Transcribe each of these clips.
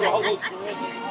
All those gorillas.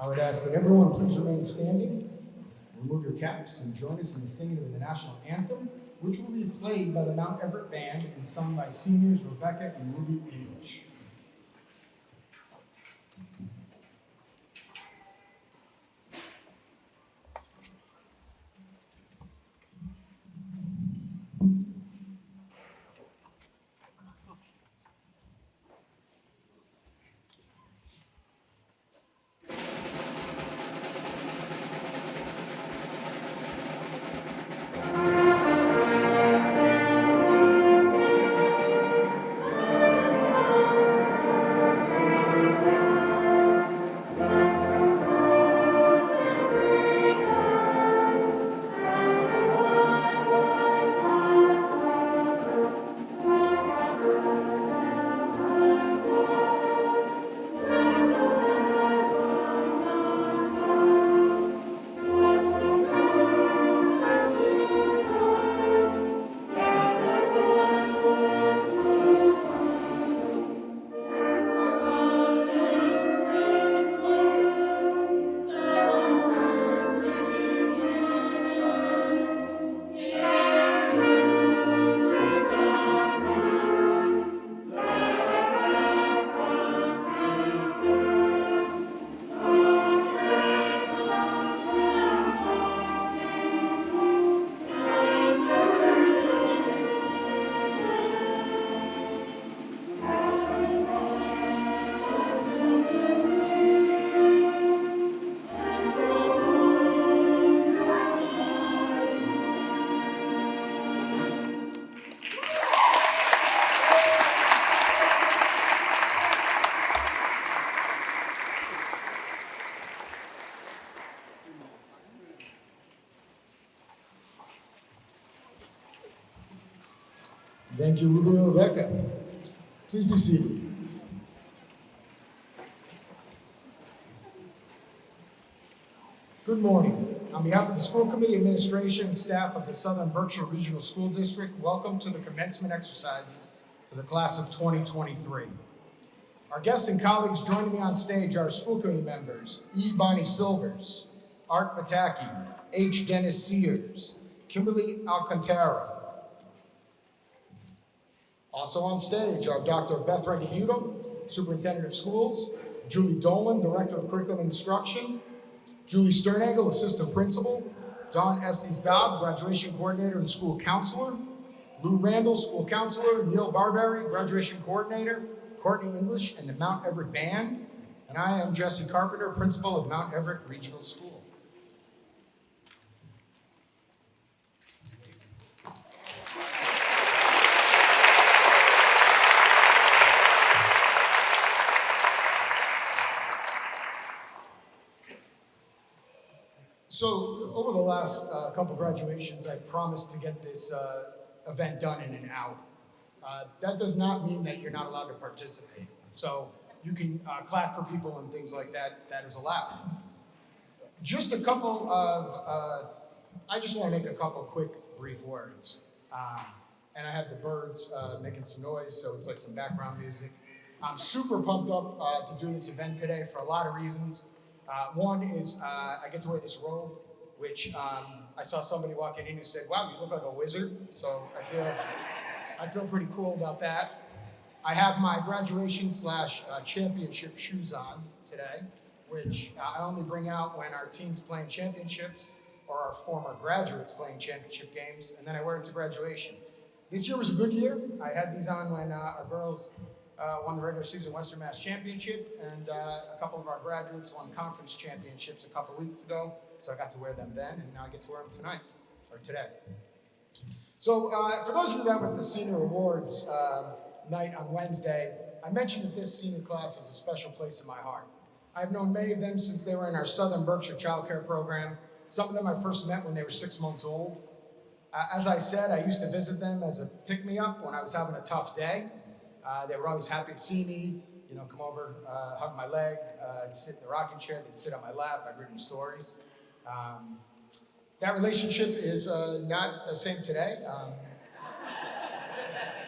I would ask that everyone please remain standing, remove your caps, and join us in the singing of the national anthem, which will be played by the Mount Everett Band and sung by seniors Rebecca and Ruby English. Thank you, Ruby and Rebecca. Please be seated. Good morning. On behalf of the school committee, administration, and staff of the Southern Berkshire Regional School District, welcome to the commencement exercises for the class of 2023. Our guests and colleagues joining me on stage are school committee members E. Bonnie Silvers, Art Pataki, H. Dennis Sears, Kimberly Alcantara. Also on stage are Dr. Beth Regabuto, Superintendent of Schools, Julie Dolan, Director of Curriculum and Instruction, Julie Sternagel, Assistant Principal, Dawn Estes-Dobb, Graduation Coordinator and School Counselor, Lou Randall, School Counselor, Neil Barberry, Graduation Coordinator, Courtney English, and the Mount Everett Band, and I am Jesse Carpenter, Principal of Mount Everett Regional School. So over the last couple graduations, I promised to get this event done in an hour. That does not mean that you're not allowed to participate. So you can clap for people and things like that. That is allowed. Just a couple of, I just want to make a couple quick, brief words. And I have the birds making some noise, so it's like some background music. I'm super pumped up to do this event today for a lot of reasons. One is I get to wear this robe, which I saw somebody walking in who said, "Wow, you look like a wizard." So I feel pretty cool about that. I have my graduation / championship shoes on today, which I only bring out when our team's playing championships or our former graduates playing championship games, and then I wear it to graduation. This year was a good year. I had these on when our girls won the regular season Western Mass Championship, and a couple of our graduates won conference championships a couple weeks ago, so I got to wear them then, and now I get to wear them tonight, or today. So for those of you that were at the Senior Awards night on Wednesday, I mentioned that this senior class has a special place in my heart. I've known many of them since they were in our Southern Berkshire Child Care program. Some of them I first met when they were 6 months old. As I said, I used to visit them as a pick-me-up when I was having a tough day. They were always happy to see me, come over, hug my leg, I'd sit in the rocking chair, they'd sit on my lap, I'd read them stories. That relationship is not the same today.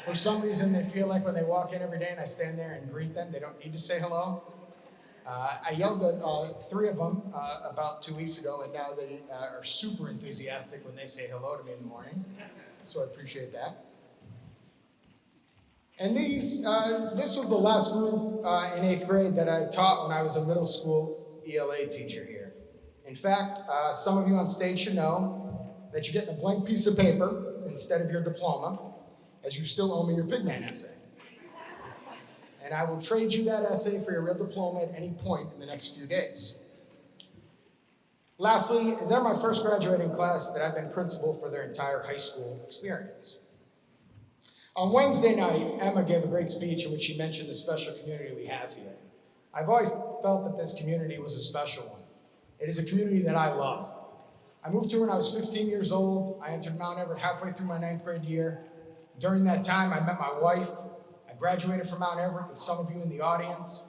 For some reason, they feel like when they walk in every day and I stand there and greet them, they don't need to say hello. I yelled at 3 of them about 2 weeks ago, and now they are super enthusiastic when they say hello to me in the morning, so I appreciate that. And this was the last group in 8th grade that I taught when I was a middle school ELA teacher here. In fact, some of you on stage should know that you're getting a blank piece of paper instead of your diploma, as you still owe me your Pigman essay. And I will trade you that essay for your real diploma at any point in the next few days. Lastly, they're my first graduating class that I've been principal for their entire high school experience. On Wednesday night, Emma gave a great speech in which she mentioned the special community we have here. I've always felt that this community was a special one. It is a community that I love. I moved here when I was 15 years old. I entered Mount Everett halfway through my 9th grade year. During that time, I met my wife. I graduated from Mount Everett with some of you in the audience.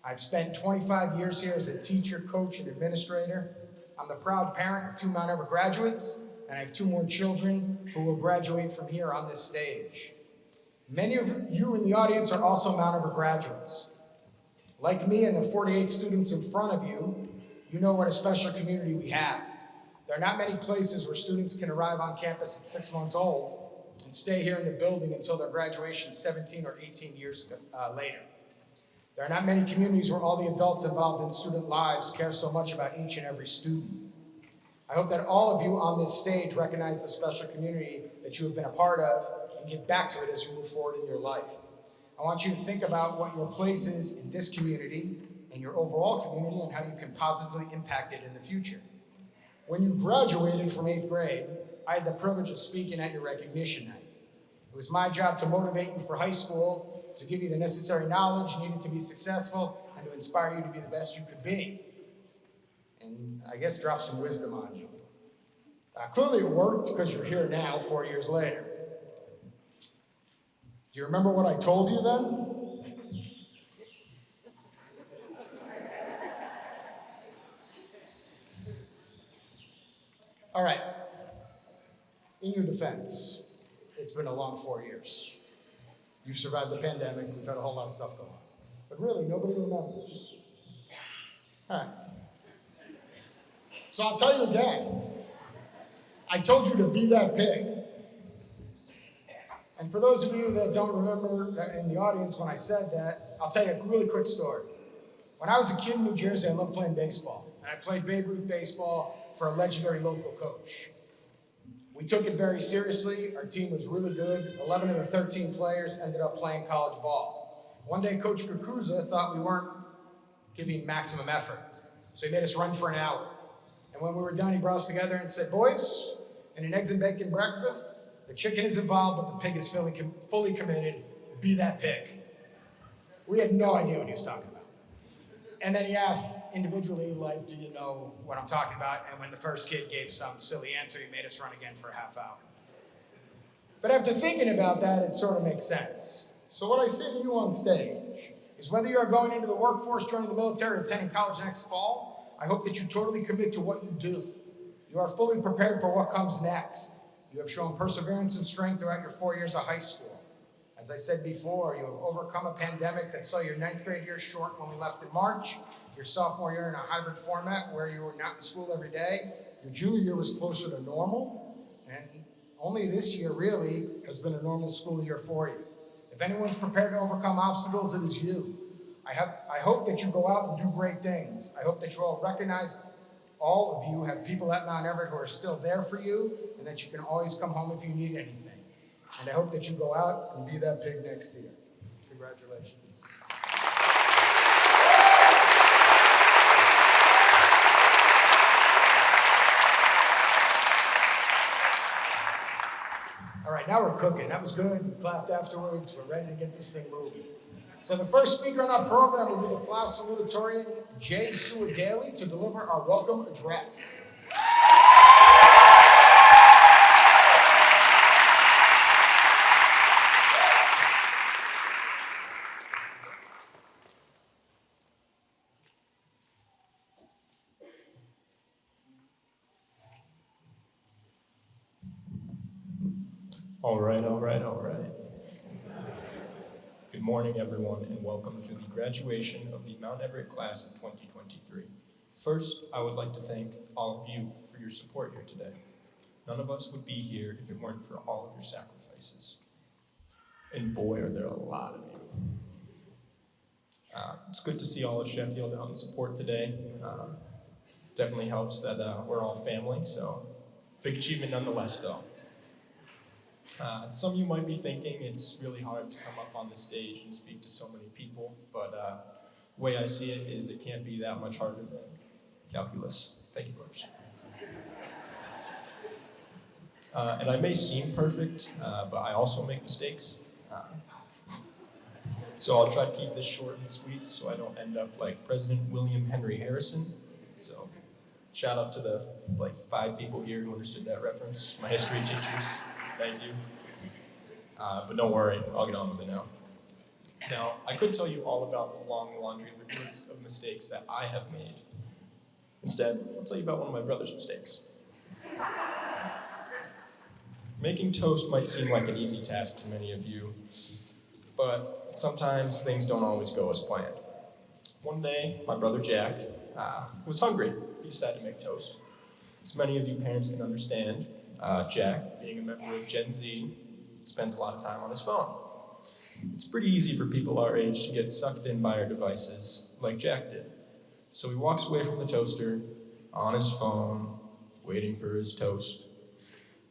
I've spent 25 years here as a teacher, coach, and administrator. I'm the proud parent of 2 Mount Everett graduates, and I have 2 more children who will graduate from here on this stage. Many of you in the audience are also Mount Everett graduates. Like me and the 48 students in front of you, you know what a special community we have. There are not many places where students can arrive on campus at 6 months old and stay here in the building until their graduation 17 or 18 years later. There are not many communities where all the adults involved in student lives care so much about each and every student. I hope that all of you on this stage recognize the special community that you have been a part of and give back to it as you move forward in your life. I want you to think about what your place is in this community and your overall community and how you can positively impact it in the future. When you graduated from 8th grade, I had the privilege of speaking at your recognition night. It was my job to motivate you for high school, to give you the necessary knowledge needed to be successful, and to inspire you to be the best you could be. And I guess drop some wisdom on you. Clearly it worked because you're here now, 4 years later. Do you remember what I told you then? All right. In your defense, it's been a long 4 years. You've survived the pandemic. We've had a whole lot of stuff go on. But really, nobody remembers. All right. So I'll tell you again. I told you to be that pig. And for those of you that don't remember in the audience when I said that, I'll tell you a really quick story. When I was a kid in New Jersey, I loved playing baseball. And I played Babe Ruth baseball for a legendary local coach. We took it very seriously. Our team was really good. 11 of the 13 players ended up playing college ball. One day, Coach Kukuza thought we weren't giving maximum effort. So he made us run for an hour. And when we were done, he brought us together and said, "Boys, in an eggs and bacon breakfast, the chicken is involved, but the pig is fully committed. Be that pig." We had no idea what he was talking about. And then he asked individually, like, do you know what I'm talking about? And when the first kid gave some silly answer, he made us run again for a half hour. But after thinking about that, it sort of makes sense. So what I say to you on stage is whether you are going into the workforce, joining the military, or attending college next fall, I hope that you totally commit to what you do. You are fully prepared for what comes next. You have shown perseverance and strength throughout your 4 years of high school. As I said before, you have overcome a pandemic that saw your 9th grade year short when we left in March, your sophomore year in a hybrid format where you were not in school every day, your junior year was closer to normal, and only this year really has been a normal school year for you. If anyone's prepared to overcome obstacles, it is you. I hope that you go out and do great things. I hope that you all recognize all of you have people at Mount Everett who are still there for you, and that you can always come home if you need anything. And I hope that you go out and be that pig next year. Congratulations. All right, now we're cooking. That was good. We clapped afterwards. We're ready to get this thing moving. So the first speaker on our program will be the class salutatorian, Jay Suadali, to deliver our welcome address. All right. Good morning, everyone, and welcome to the graduation of the Mount Everett class of 2023. First, I would like to thank all of you for your support here today. None of us would be here if it weren't for all of your sacrifices. And boy, are there a lot of you. It's good to see all of Sheffield out in support today. Definitely helps that we're all family, so big achievement nonetheless, though. Some of you might be thinking it's really hard to come up on the stage and speak to so many people, but the way I see it is it can't be that much harder than calculus. Thank you, coach. And I may seem perfect, but I also make mistakes. So I'll try to keep this short and sweet so I don't end up like President William Henry Harrison. So shout out to the 5 people here who understood that reference, my history teachers. Thank you. But don't worry, I'll get on with it now. Now, I could tell you all about the long laundry list of mistakes that I have made. Instead, I'll tell you about one of my brother's mistakes. Making toast might seem like an easy task to many of you, but sometimes things don't always go as planned. One day, my brother Jack was hungry. He decided to make toast. As many of you parents can understand, Jack, being a member of Gen Z, spends a lot of time on his phone. It's pretty easy for people our age to get sucked in by our devices, like Jack did. So he walks away from the toaster, on his phone, waiting for his toast.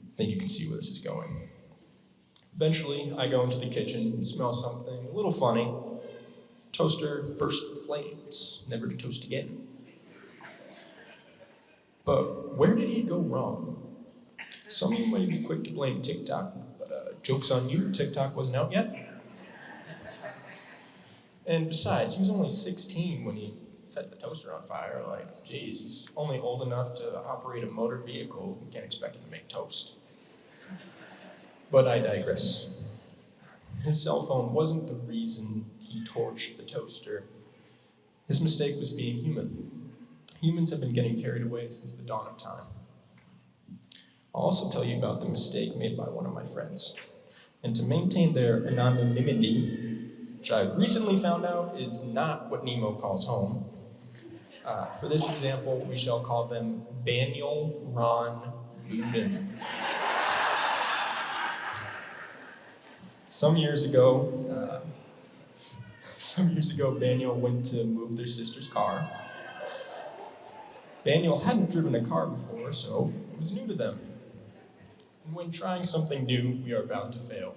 I think you can see where this is going. Eventually, I go into the kitchen and smell something a little funny. Toaster burst with flames, never to toast again. But where did he go wrong? Some of you might be quick to blame TikTok, but joke's on you, TikTok wasn't out yet. And besides, he was only 16 when he set the toaster on fire. Like, geez, he's only old enough to operate a motor vehicle. You can't expect him to make toast. But I digress. His cell phone wasn't the reason he torched the toaster. His mistake was being human. Humans have been getting carried away since the dawn of time. I'll also tell you about the mistake made by one of my friends. And to maintain their anonymity, which I recently found out is not what Nemo calls home, for this example, we shall call them Daniel, Ron, Budin. Some years ago, Daniel went to move their sister's car. Daniel hadn't driven a car before, so it was new to them. And when trying something new, we are bound to fail.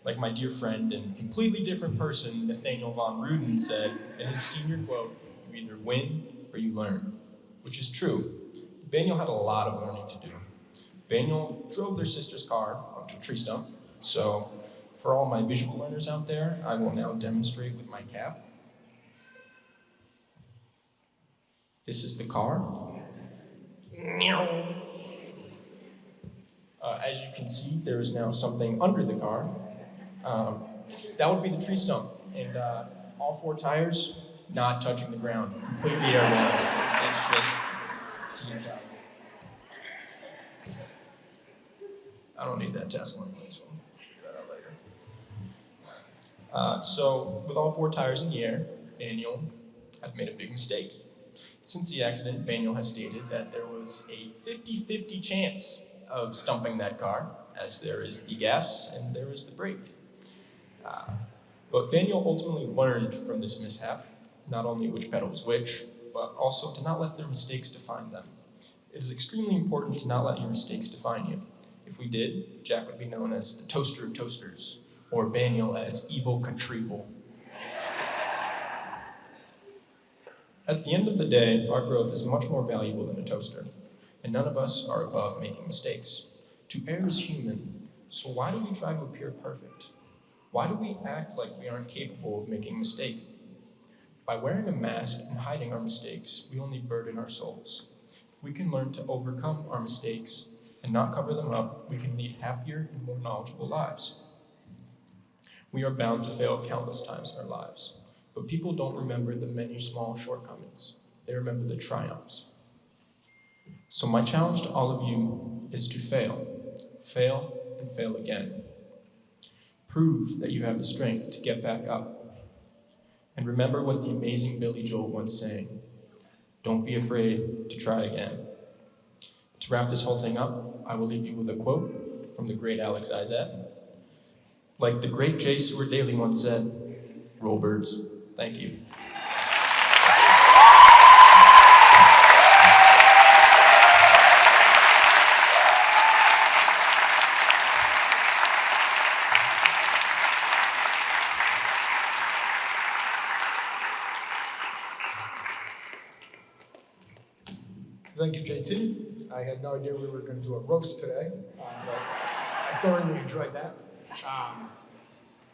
Like my dear friend and completely different person, Nathaniel von Ruden, said in his senior quote, "You either win or you learn," which is true. Daniel had a lot of learning to do. Daniel drove their sister's car onto a tree stump, so for all my visual learners out there, I will now demonstrate with my cap. This is the car. As you can see, there is now something under the car. Um, that would be the tree stump. And all 4 tires not touching the ground, completely airborne. It's just team job. I don't need that Tesla anyway, so we'll figure that out later. So with all 4 tires in the air, Daniel had made a big mistake. Since the accident, Daniel has stated that there was a 50-50 chance of stumping that car, as there is the gas and there is the brake. But Daniel ultimately learned from this mishap, not only which pedal was which, but also to not let their mistakes define them. It is extremely important to not let your mistakes define you. If we did, Jack would be known as the toaster of toasters, or Daniel as evil Catrible. At the end of the day, our growth is much more valuable than a toaster, and none of us are above making mistakes. To err is human, so why do we try to appear perfect? Why do we act like we aren't capable of making mistakes? By wearing a mask and hiding our mistakes, we only burden our souls. If we can learn to overcome our mistakes and not cover them up, we can lead happier and more knowledgeable lives. We are bound to fail countless times in our lives, but people don't remember the many small shortcomings. They remember the triumphs. So my challenge to all of you is to fail. Fail and fail again. Prove that you have the strength to get back up. And remember what the amazing Billy Joel once sang, don't be afraid to try again. To wrap this whole thing up, I will leave you with a quote from the great Alex Izat. Like the great J. Seward Daly once said, roll birds. Thank you. Thank you, JT. I had no idea we were going to do a roast today, but I thoroughly enjoyed that.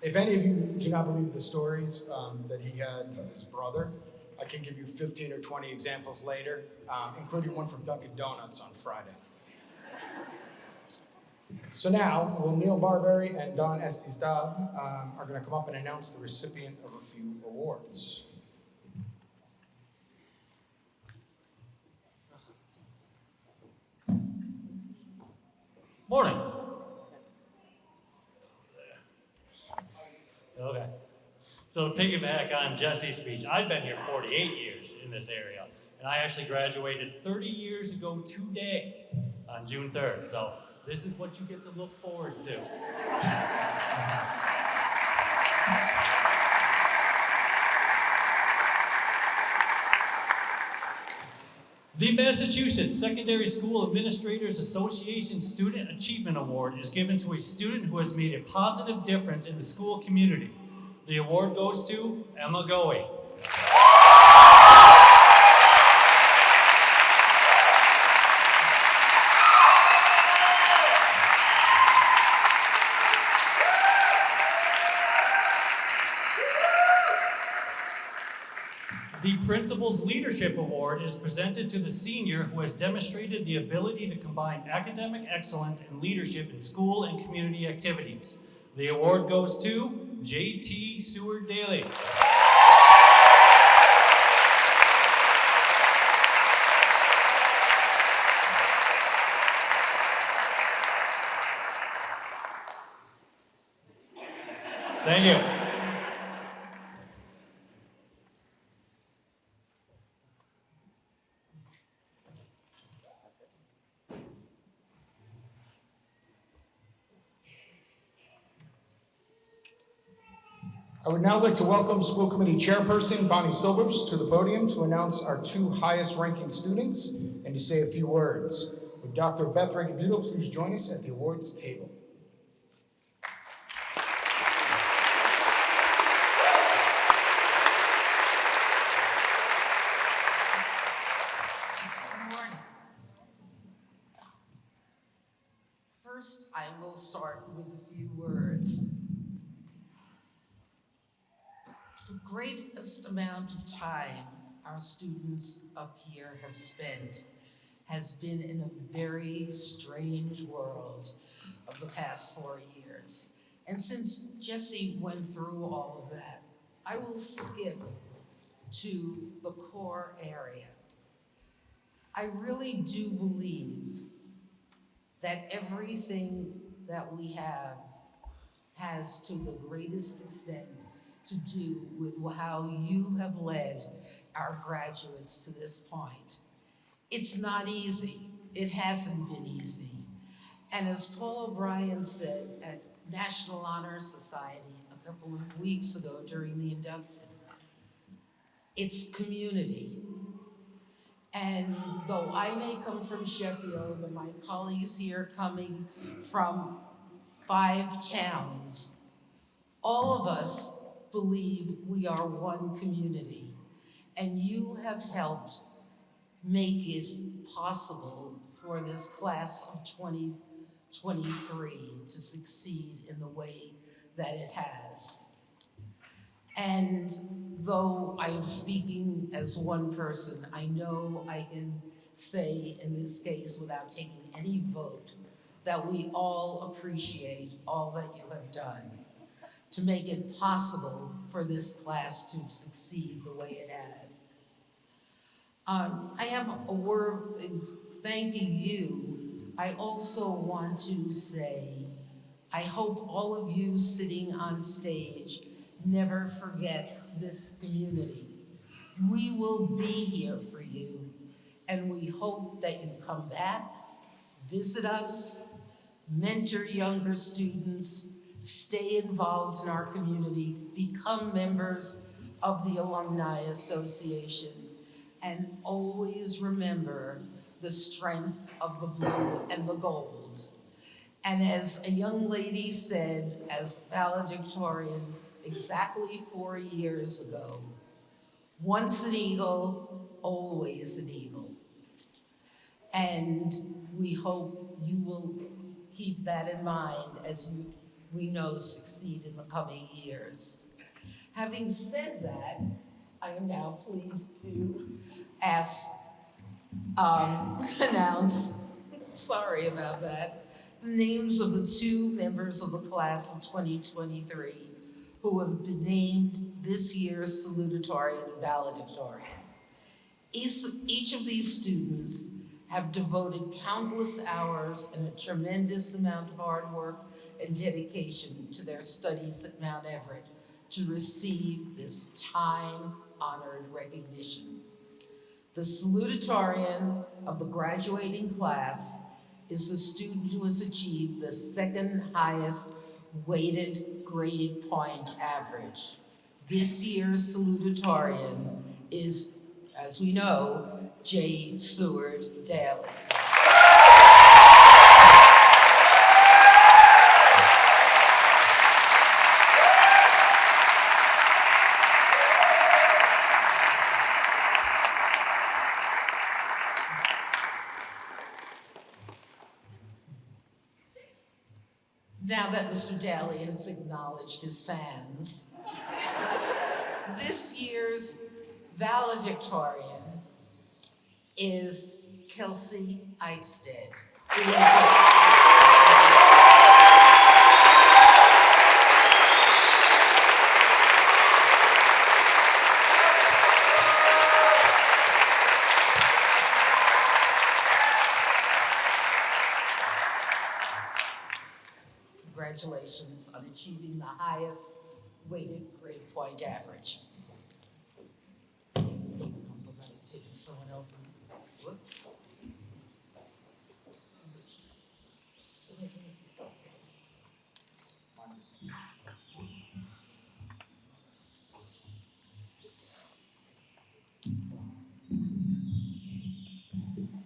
If any of you do not believe the stories that he had of his brother, I can give you 15 or 20 examples later, including one from Dunkin' Donuts on Friday. So now, will Neil Barberry and Don Estistad are going to come up and announce the recipient of a few awards. Morning. Okay. So to piggyback on Jesse's speech, I've been here 48 years in this area, and I actually graduated 30 years ago today on June 3rd. So this is what you get to look forward to. The Massachusetts Secondary School Administrators Association Student Achievement Award is given to a student who has made a positive difference in the school community. The award goes to Emma Goey. The Principal's Leadership Award is presented to the senior who has demonstrated the ability to combine academic excellence and leadership in school and community activities. The award goes to J.T. Seward Daly. Thank you. I would now like to welcome School Committee Chairperson Bonnie Silvers to the podium to announce our 2 highest-ranking students and to say a few words. Would Dr. Beth Regabuto please join us at the awards table? Good morning. First, I will start with a few words. The greatest amount of time our students up here have spent has been in a very strange world of the past 4 years. And since Jesse went through all of that, I will skip to the core area. I really do believe that everything that we have has to the greatest extent to do with how you have led our graduates to this point. It's not easy. It hasn't been easy. And as Paul O'Brien said at National Honor Society a couple of weeks ago during the induction, it's community. And though I may come from Sheffield and my colleagues here coming from 5 towns, all of us believe we are one community. And you have helped make it possible for this class of 2023 to succeed in the way that it has. And though I am speaking as one person, I know I can say in this case without taking any vote that we all appreciate all that you have done to make it possible for this class to succeed the way it has. I have a word in thanking you. I also want to say, I hope all of you sitting on stage never forget this community. We will be here for you, and we hope that you come back, visit us, mentor younger students, stay involved in our community, become members of the Alumni Association, and always remember the strength of the blue and the gold. And as a young lady said, as valedictorian exactly 4 years ago, once an eagle, always an eagle. And we hope you will keep that in mind as you, we know, succeed in the coming years. Having said that, I am now pleased to announce, sorry about that, the names of the 2 members of the class of 2023 who have been named this year's salutatorian and valedictorian. Each of these students have devoted countless hours and a tremendous amount of hard work and dedication to their studies at Mount Everett to receive this time-honored recognition. The salutatorian of the graduating class is the student who has achieved the 2nd highest weighted grade point average. This year's salutatorian is, as we know, J. Seward Daly. Now that Mr. Daly has acknowledged his fans, this year's valedictorian is Kelsey Eichstead. Congratulations on achieving the highest weighted grade point average. I'm taking someone else's, whoops.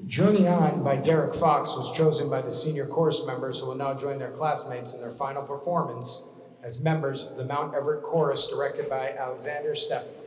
Journey On by Derek Fox was chosen by the senior chorus members who will now join their classmates in their final performance as members of the Mount Everett Chorus directed by Alexander Steffen.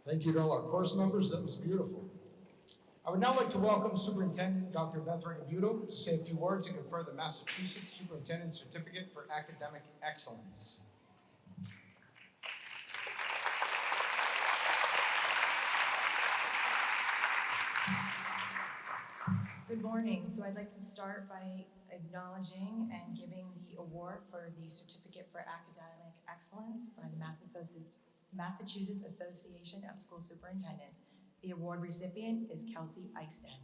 Thank you to all our course members. That was beautiful. I would now like to welcome Superintendent Dr. Beth Regabuto to say a few words and confer the Massachusetts Superintendent Certificate for Academic Excellence. Good morning. So I'd like to start by acknowledging and giving the award for the Certificate for Academic Excellence by the Massachusetts Association of School Superintendents. The award recipient is Kelsey Eichsten.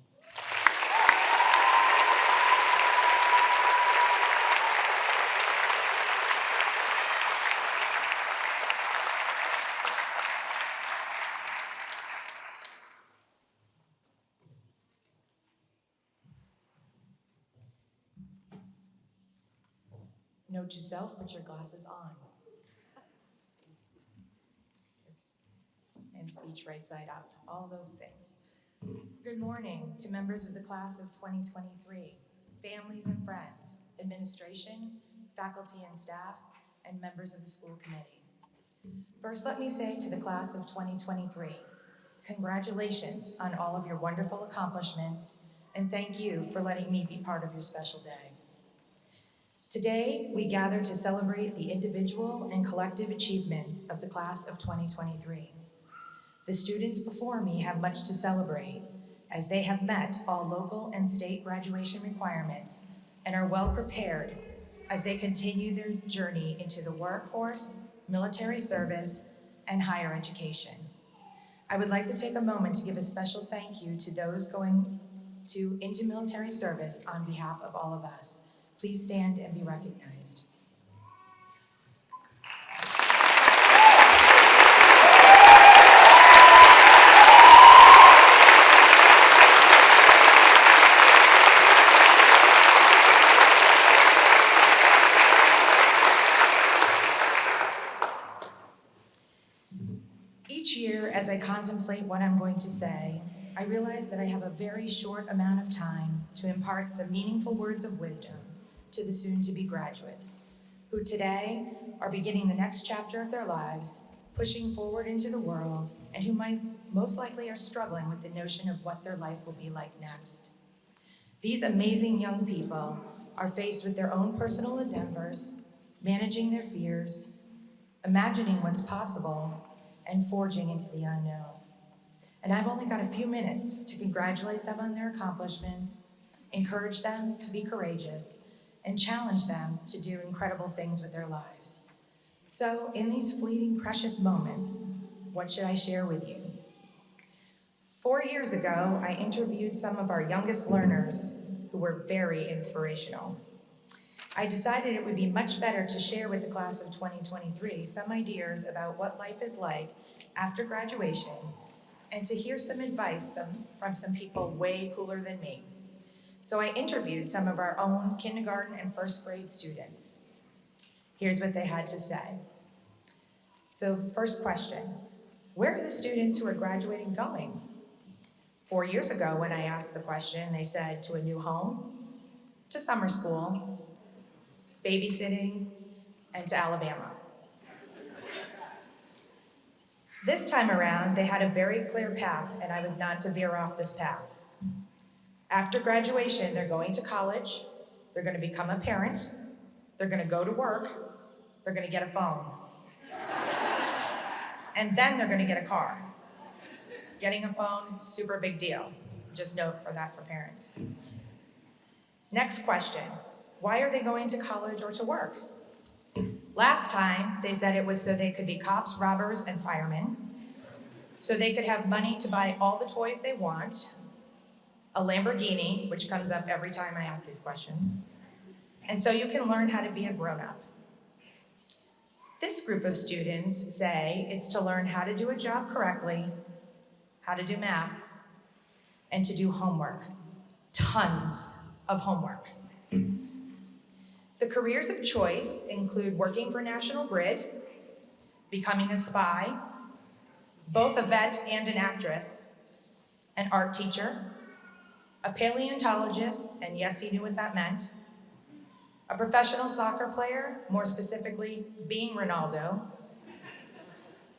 Note to self, put your glasses on. And speech right side up, all those things. Good morning to members of the class of 2023, families and friends, administration, faculty and staff, and members of the school committee. First, let me say to the class of 2023, congratulations on all of your wonderful accomplishments, and thank you for letting me be part of your special day. Today, we gather to celebrate the individual and collective achievements of the class of 2023. The students before me have much to celebrate, as they have met all local and state graduation requirements and are well prepared as they continue their journey into the workforce, military service, and higher education. I would like to take a moment to give a special thank you to those going into military service on behalf of all of us. Please stand and be recognized. Each year, as I contemplate what I'm going to say, I realize that I have a very short amount of time to impart some meaningful words of wisdom to the soon-to-be graduates, who today are beginning the next chapter of their lives, pushing forward into the world, and who most likely are struggling with the notion of what their life will be like next. These amazing young people are faced with their own personal endeavors, managing their fears, imagining what's possible, and forging into the unknown. And I've only got a few minutes to congratulate them on their accomplishments, encourage them to be courageous, and challenge them to do incredible things with their lives. So in these fleeting, precious moments, what should I share with you? 4 years ago, I interviewed some of our youngest learners who were very inspirational. I decided it would be much better to share with the class of 2023 some ideas about what life is like after graduation and to hear some advice from some people way cooler than me. So I interviewed some of our own kindergarten and first grade students. Here's what they had to say. So first question, where are the students who are graduating going? 4 years ago when I asked the question, they said to a new home, to summer school, babysitting, and to Alabama. This time around, they had a very clear path, and I was not to veer off this path. After graduation, they're going to college, they're going to become a parent, they're going to go to work, they're going to get a phone, and then they're going to get a car. Getting a phone, super big deal. Just note for that for parents. Next question, why are they going to college or to work? Last time, they said it was so they could be cops, robbers, and firemen, so they could have money to buy all the toys they want, a Lamborghini, which comes up every time I ask these questions, and so you can learn how to be a grown-up. This group of students say it's to learn how to do a job correctly, how to do math, and to do homework. Tons of homework. The careers of choice include working for National Grid, becoming a spy, both a vet and an actress, an art teacher, a paleontologist, and yes, he knew what that meant, a professional soccer player, more specifically, being Ronaldo,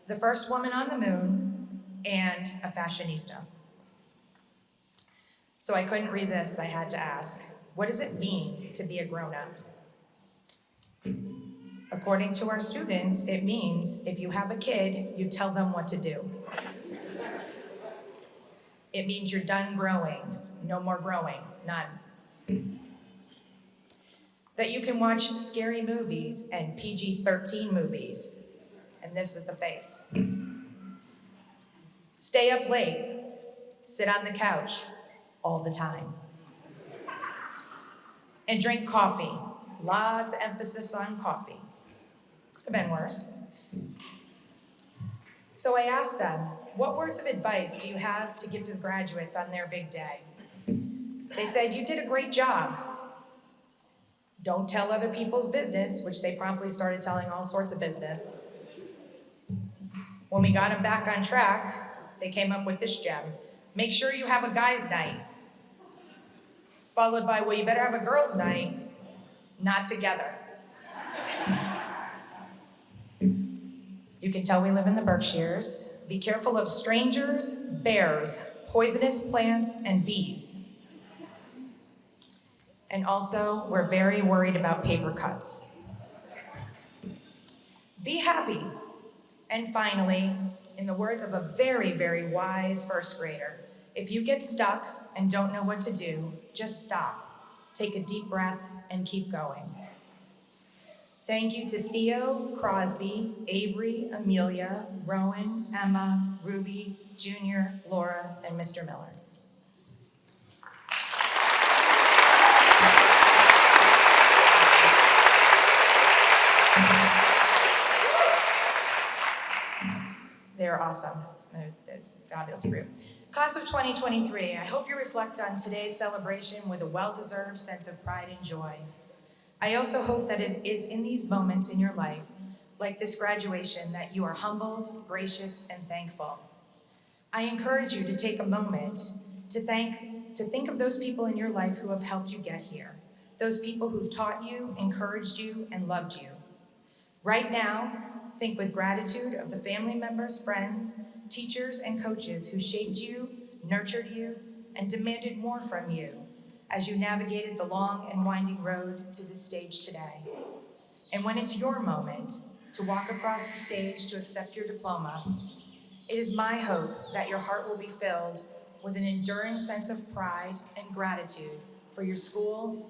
the first woman on the moon, and a fashionista. So I couldn't resist, I had to ask, what does it mean to be a grown-up? According to our students, it means if you have a kid, you tell them what to do. It means you're done growing, no more growing, none. That you can watch scary movies and PG-13 movies, and this was the face. Stay up late, sit on the couch all the time. And drink coffee, lots of emphasis on coffee. Could have been worse. So I asked them, what words of advice do you have to give to the graduates on their big day? They said, you did a great job. Don't tell other people's business, which they promptly started telling all sorts of business. When we got them back on track, they came up with this gem. Make sure you have a guy's night. Followed by, well, you better have a girl's night, not together. You can tell we live in the Berkshires. Be careful of strangers, bears, poisonous plants, and bees. And also, we're very worried about paper cuts. Be happy. And finally, in the words of a very, very wise first grader, if you get stuck and don't know what to do, just stop. Take a deep breath and keep going. Thank you to Theo, Crosby, Avery, Amelia, Rowan, Emma, Ruby, Junior, Laura, and Mr. Miller. They are awesome. They're a fabulous group. Class of 2023, I hope you reflect on today's celebration with a well-deserved sense of pride and joy. I also hope that it is in these moments in your life, like this graduation, that you are humbled, gracious, and thankful. I encourage you to take a moment to think of those people in your life who have helped you get here, those people who've taught you, encouraged you, and loved you. Right now, think with gratitude of the family members, friends, teachers, and coaches who shaped you, nurtured you, and demanded more from you as you navigated the long and winding road to this stage today. And when it's your moment to walk across the stage to accept your diploma, it is my hope that your heart will be filled with an enduring sense of pride and gratitude for your school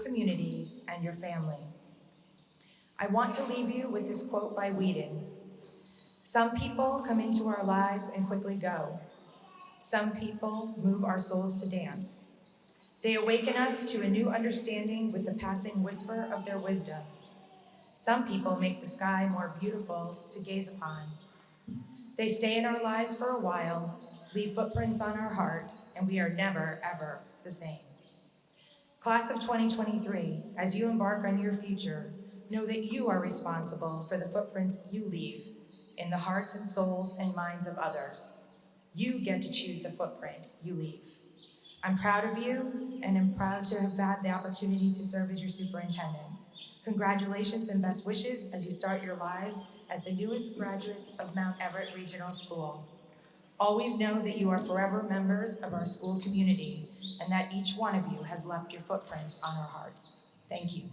community, and your family. I want to leave you with this quote by Whedon. Some people come into our lives and quickly go. Some people move our souls to dance. They awaken us to a new understanding with the passing whisper of their wisdom. Some people make the sky more beautiful to gaze upon. They stay in our lives for a while, leave footprints on our heart, and we are never, ever the same. Class of 2023, as you embark on your future, know that you are responsible for the footprints you leave in the hearts and souls and minds of others. You get to choose the footprint you leave. I'm proud of you, and I'm proud to have had the opportunity to serve as your superintendent. Congratulations and best wishes as you start your lives as the newest graduates of Mount Everett Regional School. Always know that you are forever members of our school community and that each one of you has left your footprints on our hearts. Thank you.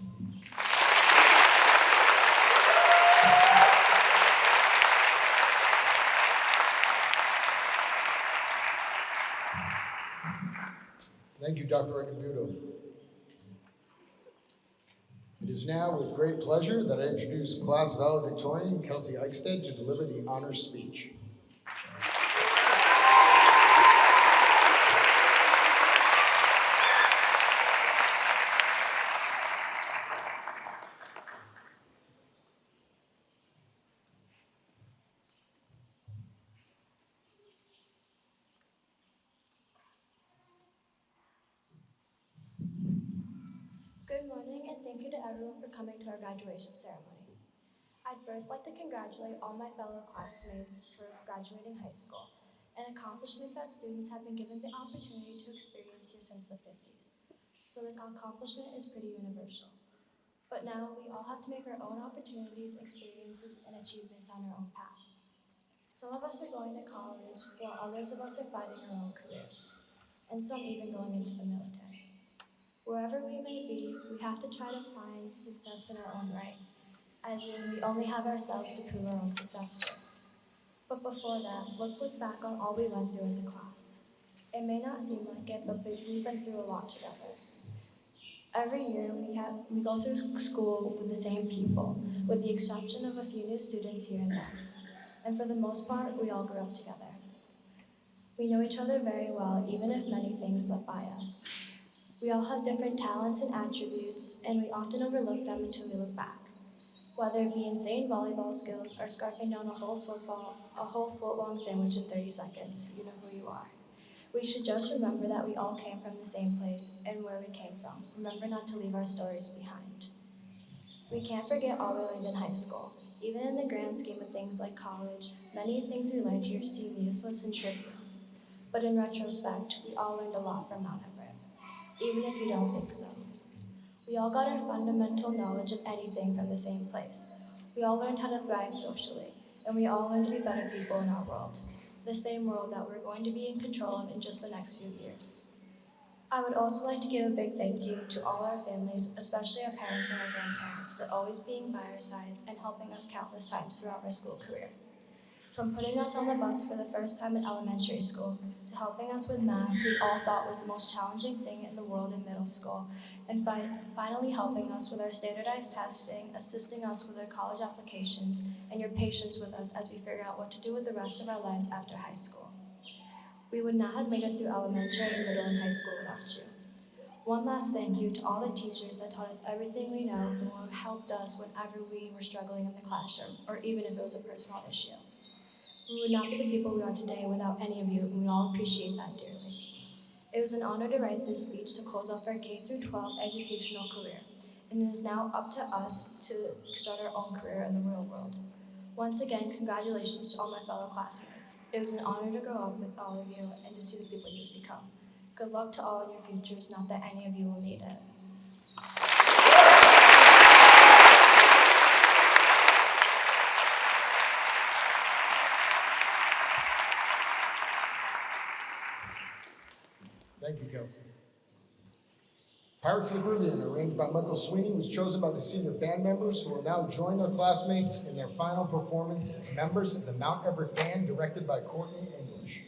Thank you, Dr. Recabuto. It is now with great pleasure that I introduce class valedictorian Kelsey Eichstead to deliver the honors speech. Good morning, and thank you to everyone for coming to our graduation ceremony. I'd first like to congratulate all my fellow classmates for graduating high school, an accomplishment that students have been given the opportunity to experience here since the 50s. So this accomplishment is pretty universal. But now we all have to make our own opportunities, experiences, and achievements on our own path. Some of us are going to college, while others of us are finding our own careers, and some even going into the military. Wherever we may be, we have to try to find success in our own right, as in we only have ourselves to prove our own success to. But before that, let's look back on all we went through as a class. It may not seem like it, but we've been through a lot together. Every year we go through school with the same people, with the exception of a few new students here and there. And for the most part, we all grew up together. We know each other very well, even if many things slip by us. We all have different talents and attributes, and we often overlook them until we look back. Whether it be insane volleyball skills or scarfing down a whole foot-long sandwich in 30 seconds, you know who you are. We should just remember that we all came from the same place and where we came from. Remember not to leave our stories behind. We can't forget all we learned in high school. Even in the grand scheme of things like college, many things we learned here seem useless and trivial. But in retrospect, we all learned a lot from Mount Everett, even if you don't think so. We all got our fundamental knowledge of anything from the same place. We all learned how to thrive socially, and we all learned to be better people in our world, the same world that we're going to be in control of in just the next few years. I would also like to give a big thank you to all our families, especially our parents and our grandparents, for always being by our sides and helping us countless times throughout our school career. From putting us on the bus for the first time in elementary school, to helping us with math we all thought was the most challenging thing in the world in middle school, and finally helping us with our standardized testing, assisting us with our college applications, and your patience with us as we figure out what to do with the rest of our lives after high school. We would not have made it through elementary, middle, and high school without you. One last thank you to all the teachers that taught us everything we know and who helped us whenever we were struggling in the classroom, or even if it was a personal issue. We would not be the people we are today without any of you, and we all appreciate that dearly. It was an honor to write this speech to close off our K-12 educational career, and it is now up to us to start our own career in the real world. Once again, congratulations to all my fellow classmates. It was an honor to grow up with all of you and to see the people you've become. Good luck to all in your futures, not that any of you will need it. Thank you, Kelsey. Pirates of the Caribbean, arranged by Michael Sweeney, was chosen by the senior band members who will now join their classmates in their final performance as members of the Mount Everett Band, directed by Courtney English.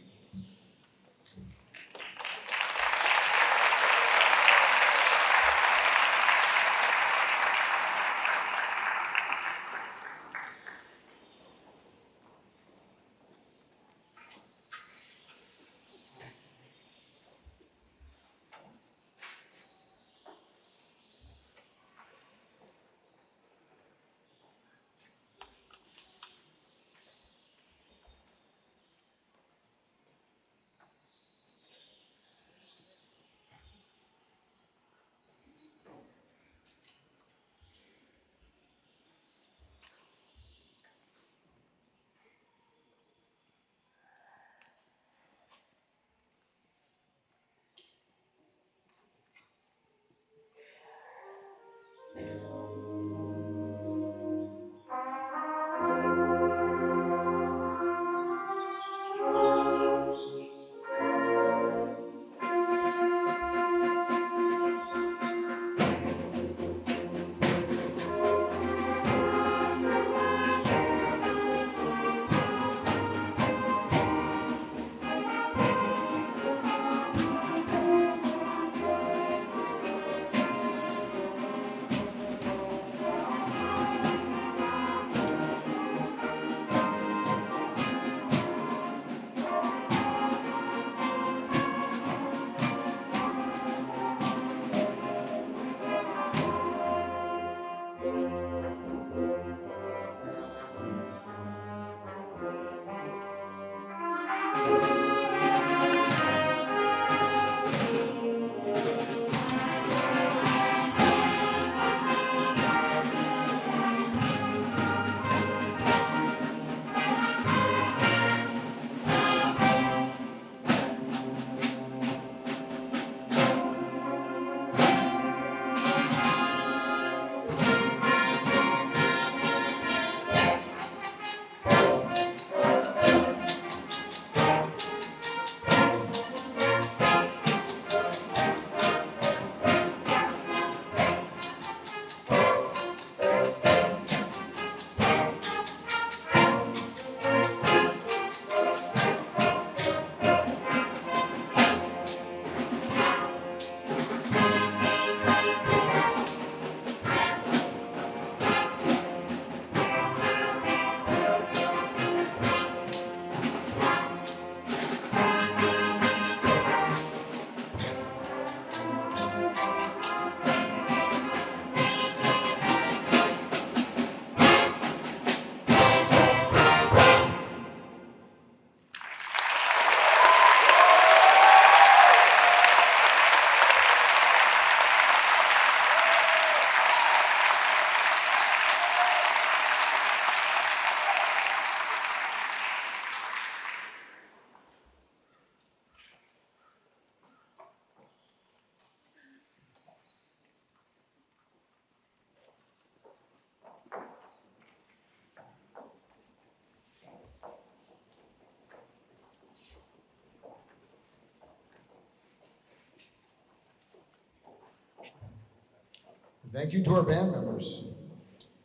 Thank you to our band members.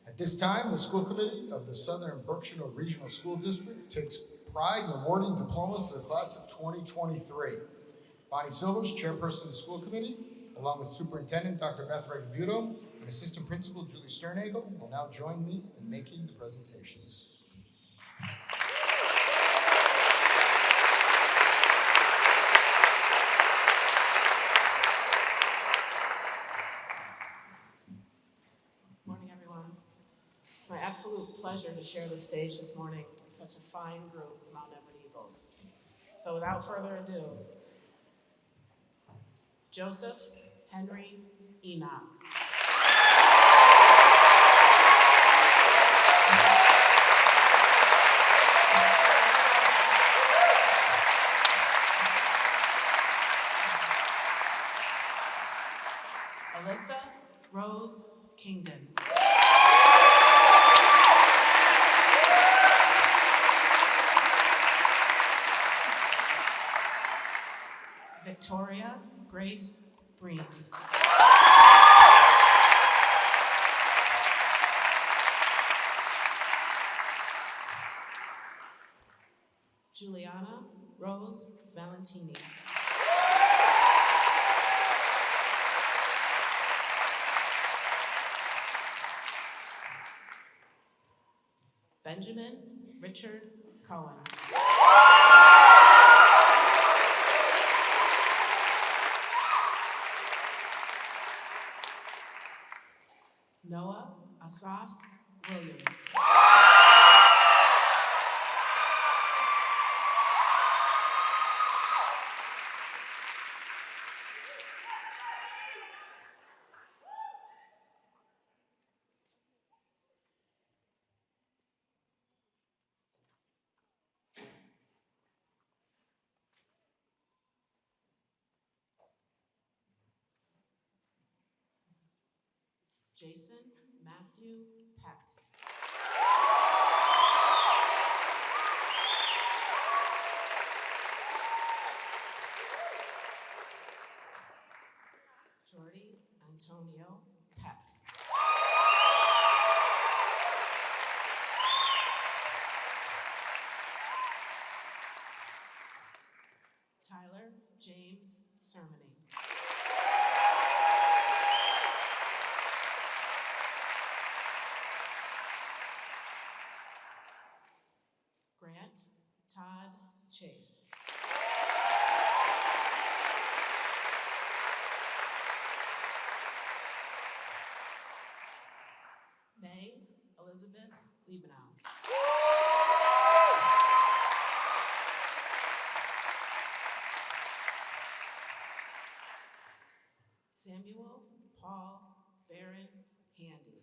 At this time, the school committee of the Southern Berkshire Regional School District takes pride in awarding diplomas to the class of 2023. Bonnie Silvers, chairperson of the school committee, along with Superintendent Dr. Beth Regabuto and Assistant Principal Julie Sternagel, will now join me in making the presentations. Morning, everyone. It's my absolute pleasure to share the stage this morning with such a fine group of Mount Everett Eagles. So without further ado, Joseph Henry Enoch. Alyssa Rose Kingdon. Victoria Grace Breen. Juliana Rose Valentini. Benjamin Richard Cohen. Noah Asaf Williams. Jason Matthew Peck. Jordy Antonio Peck. Tyler James Sermony. Grant Todd Chase. May Elizabeth Liebenow. Samuel Paul Barron Handy.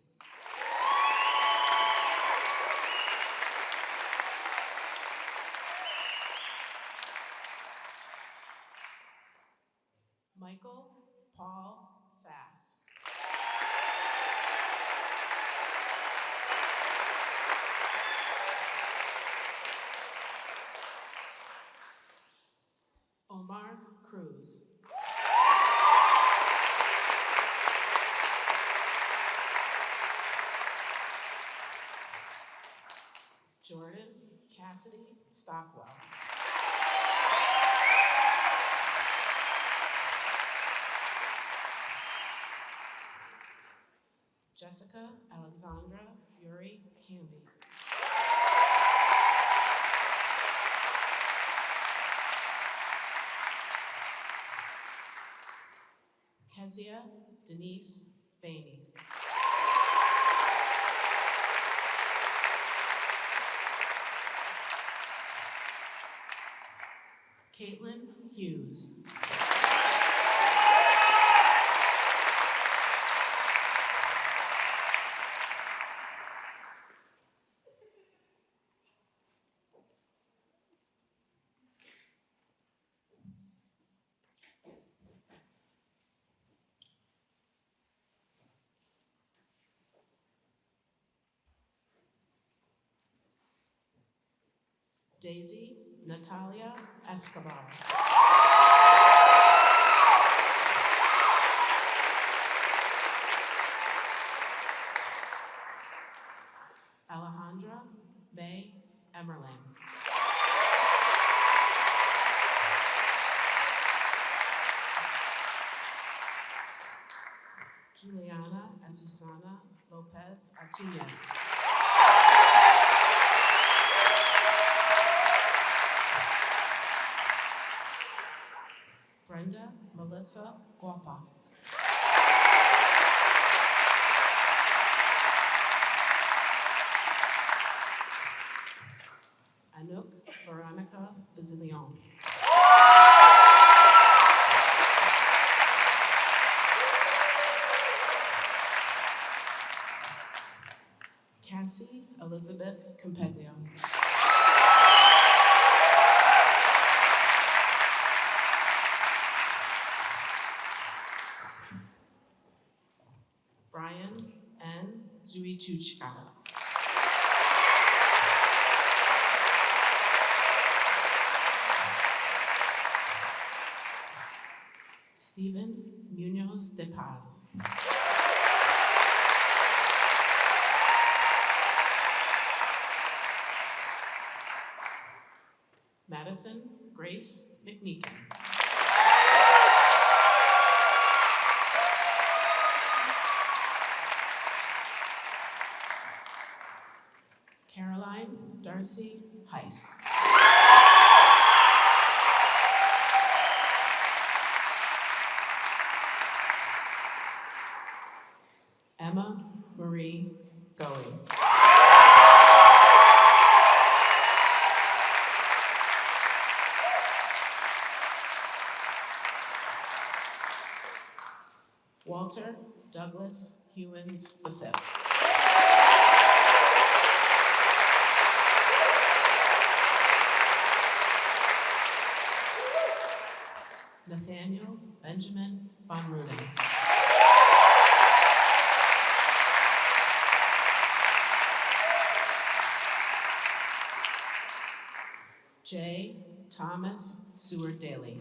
Michael Paul Fass. Omar Cruz. Jordan Cassidy Stockwell. Jessica Alexandra Yuri Camby. Kezia Denise Bainey. Caitlin Hughes. Daisy Natalia Escobar. Alondra May Emmerling. Juliana Azucena Lopez Artunez. Brenda Melissa Guapa. Anouk Veronica Bazilion. Cassie Elizabeth Campeglio. Brian N. Zuichuchka. Stephen Munoz de Paz. Madison Grace McMeekin. Caroline Darcy Heiss. Emma Marie Going. Walter Douglas Hewins V. Nathaniel Benjamin von Ruden. J. Thomas Seward Daly.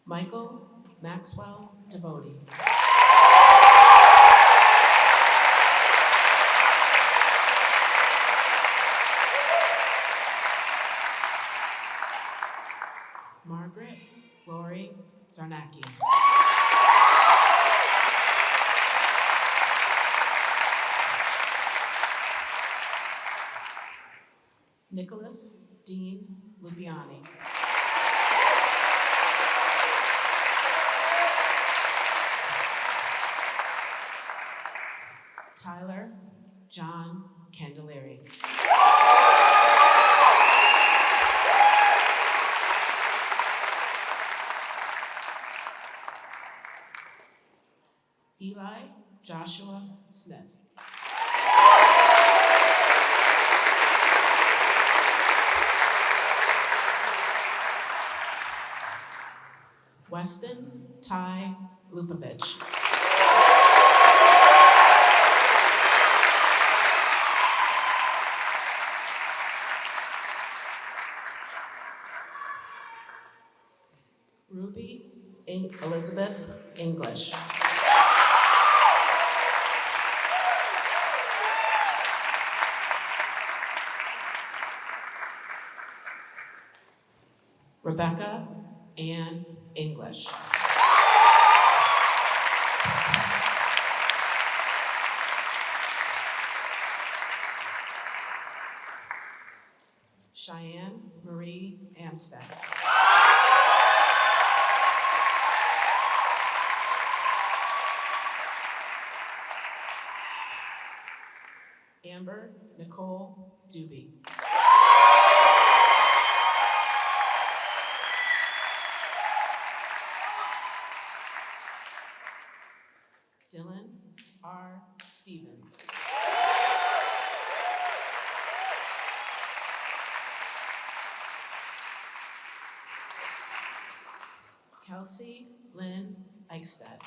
Michael Maxwell Devoti. Margaret Lori Zarnacki. Nicholas Dean Lupiani. Tyler John Candeleri. Eli Joshua Smith. Weston Ty Lupovich. Ruby Elizabeth English. Rebecca Ann English. Cheyenne Marie Amstead. Amber Nicole Doobie. Dylan R. Stevens. Kelsey Lynn Eichstedt.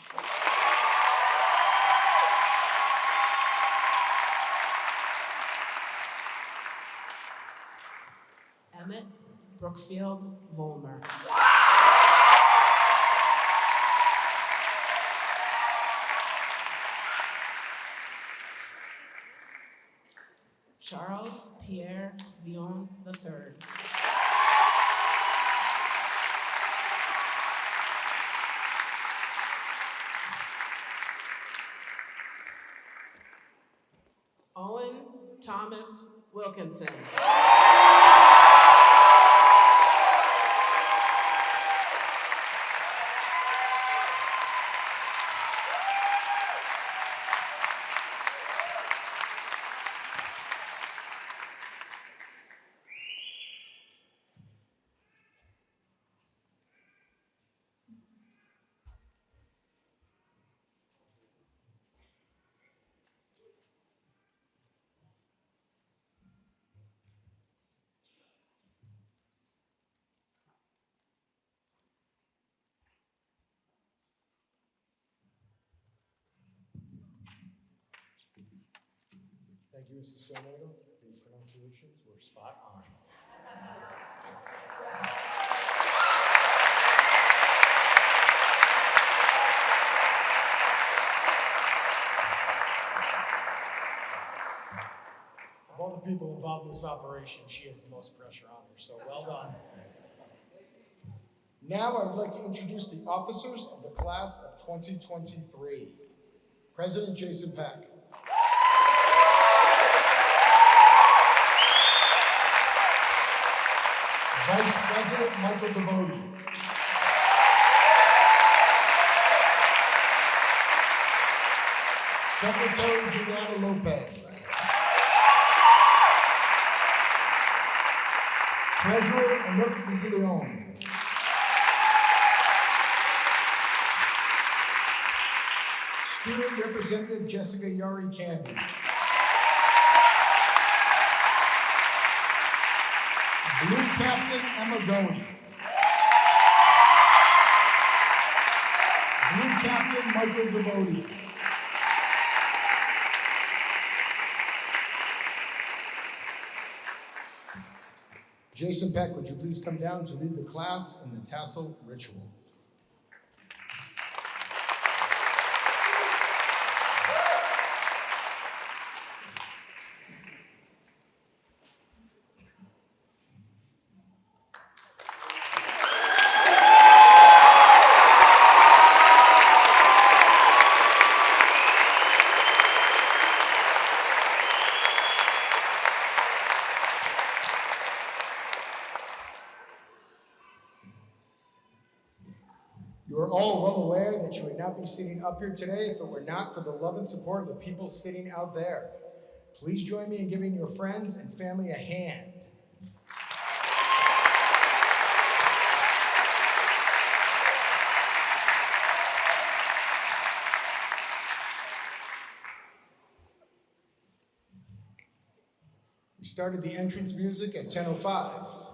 Emmett Brookfield Volmer. Charles Pierre Vion III. Owen Thomas Wilkinson. Thank you, Mrs. Stornado. The pronunciations were spot on. Of all the people involved in this operation, she has the most pressure on her, so well done. Now I would like to introduce the officers of the class of 2023. President Jason Peck. Vice President Michael Devoti. Secretary Juliana Lopez. Treasurer Anouk Bazilion. Student Representative Jessica Yari Candy. Blue Captain Emma Goey. Blue Captain Michael Devoti. Jason Peck, would you please come down to lead the class in the tassel ritual? You are all well aware that you would not be sitting up here today if it were not for the love and support of the people sitting out there. Please join me in giving your friends and family a hand. We started the entrance music at 10:05.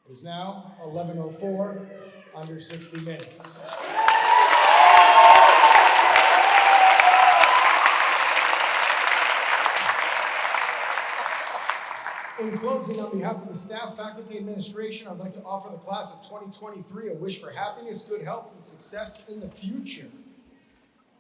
It is now 11:04, under 60 minutes. In closing, on behalf of the staff, faculty, administration, I'd like to offer the class of 2023 a wish for happiness, good health, and success in the future.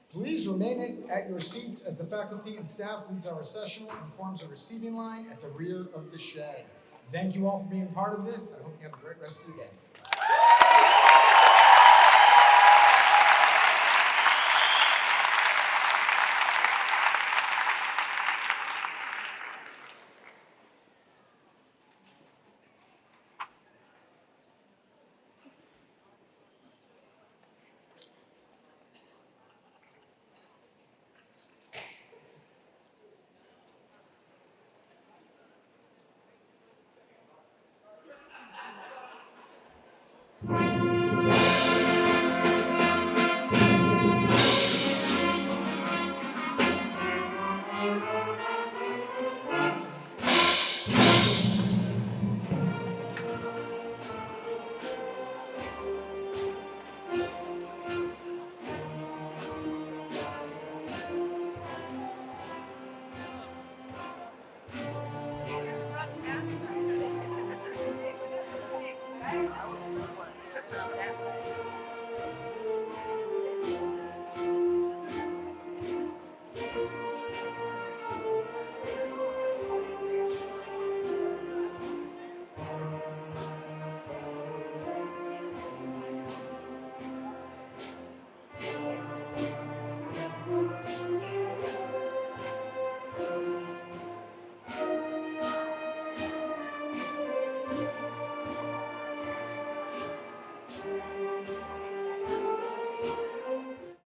Please remain at your seats as the faculty and staff leads our recessional and forms a receiving line at the rear of the shed. Thank you all for being part of this. I hope you have a great rest of your day.